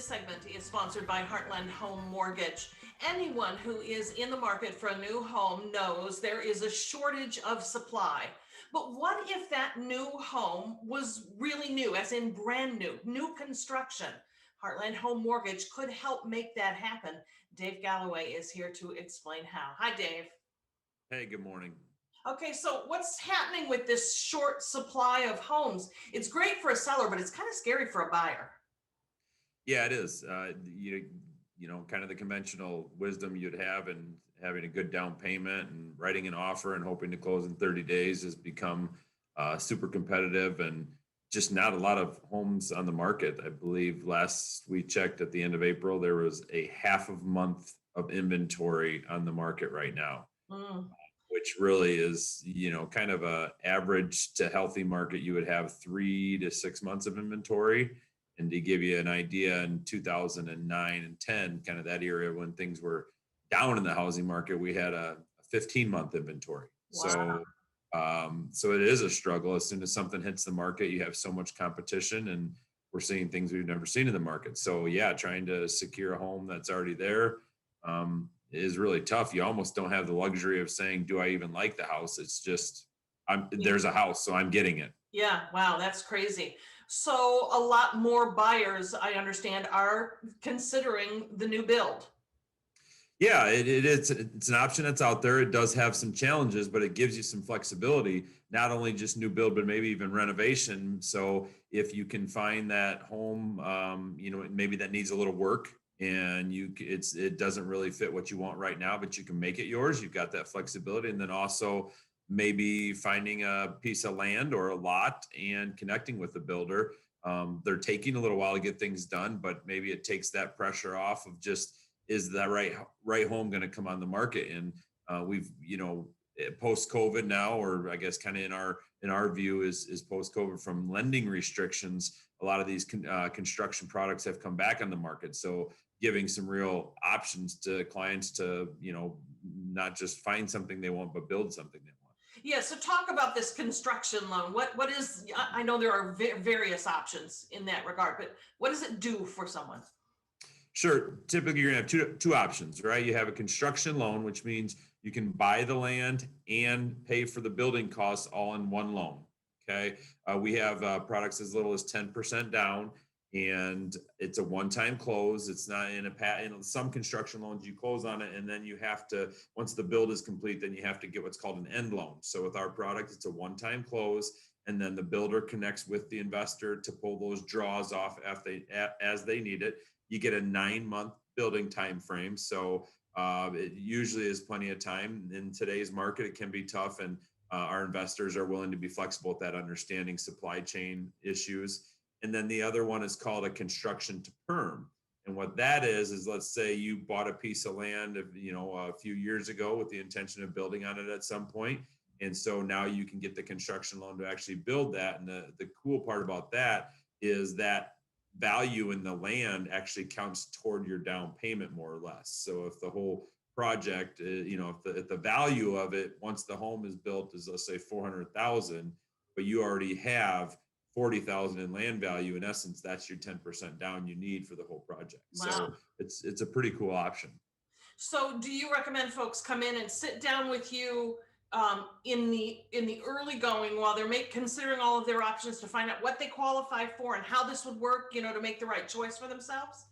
segment is sponsored by Heartland Home Mortgage. Anyone who is in the market for a new home knows there is a shortage of supply. But what if that new home was really new, as in brand new, new construction? Heartland Home Mortgage could help make that happen. Dave Galloway is here to explain how. Hi, Dave. Hey, good morning. Okay, so what's happening with this short supply of homes? It's great for a seller, but it's kind of scary for a buyer. Yeah, it is. Kind of the conventional wisdom you'd have in having a good down payment and writing an offer and hoping to close in 30 days has become super competitive and just not a lot of homes on the market. I believe last we checked at the end of April, there was a half of month of inventory on the market right now. Which really is, kind of a average to healthy market. You would have 3 to 6 months of inventory. And to give you an idea, in 2009 and 10, kind of that era when things were down in the housing market, we had a 15-month inventory. Wow. So it is a struggle. As soon as something hits the market, you have so much competition, and we're seeing things we've never seen in the market. So yeah, trying to secure a home that's already there is really tough. You almost don't have the luxury of saying, do I even like the house? It's just, there's a house, so I'm getting it. Yeah, wow, that's crazy. So a lot more buyers, I understand, are considering the new build. Yeah, it's an option that's out there. It does have some challenges, but it gives you some flexibility, not only just new build, but maybe even renovation. So if you can find that home, maybe that needs a little work, and it doesn't really fit what you want right now, but you can make it yours. You've got that flexibility. And then also maybe finding a piece of land or a lot and connecting with the builder. They're taking a little while to get things done, but maybe it takes that pressure off of just, is that right home going to come on the market? And we've, post COVID now, or I guess kind of in our view is post COVID, from lending restrictions, a lot of these construction products have come back on the market. So giving some real options to clients to, not just find something they want, but build something they want. Yeah, so talk about this construction loan. What is, I know there are various options in that regard, but what does it do for someone? Sure. Typically, you're going to have two options, right? You have a construction loan, which means you can buy the land and pay for the building costs all in one loan. Okay. We have products as little as 10% down, and it's a one-time close. It's not in some construction loans, you close on it, and then you have to, once the build is complete, then you have to get what's called an end loan. So with our product, it's a one-time close, and then the builder connects with the investor to pull those draws off as they need it. You get a 9-month building time frame. So it usually is plenty of time. In today's market, it can be tough, and our investors are willing to be flexible with that, understanding supply chain issues. And then the other one is called a construction to perm. And what that is let's say you bought a piece of land a few years ago with the intention of building on it at some point. And so now you can get the construction loan to actually build that. And the cool part about that is that value in the land actually counts toward your down payment, more or less. So if the whole project, if the value of it, once the home is built, is, let's say, 400,000, but you already have 40,000 in land value, in essence, that's your 10% down you need for the whole project. Wow. So it's a pretty cool option. So do you recommend folks come in and sit down with you in the early going while they're considering all of their options to find out what they qualify for and how this would work, to make the right choice for themselves?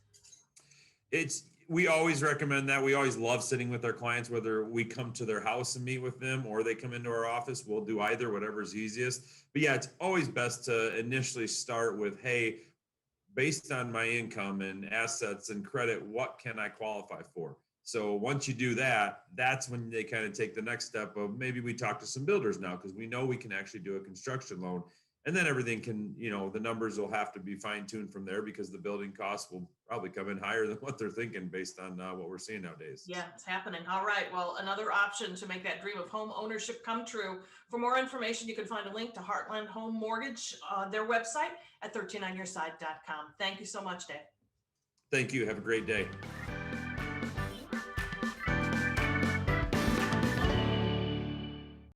We always recommend that. We always love sitting with our clients, whether we come to their house and meet with them or they come into our office. We'll do either, whatever's easiest. But yeah, it's always best to initially start with, hey, based on my income and assets and credit, what can I qualify for? So once you do that, that's when they kind of take the next step of, maybe we talk to some builders now, because we know we can actually do a construction loan. And then everything can, the numbers will have to be fine-tuned from there, because the building costs will probably come in higher than what they're thinking based on what we're seeing nowadays. Yeah, it's happening. All right. Well, another option to make that dream of home ownership come true. For more information, you can find a link to Heartland Home Mortgage, their website at 13onyourside.com. Thank you so much, Dave. Thank you. Have a great day.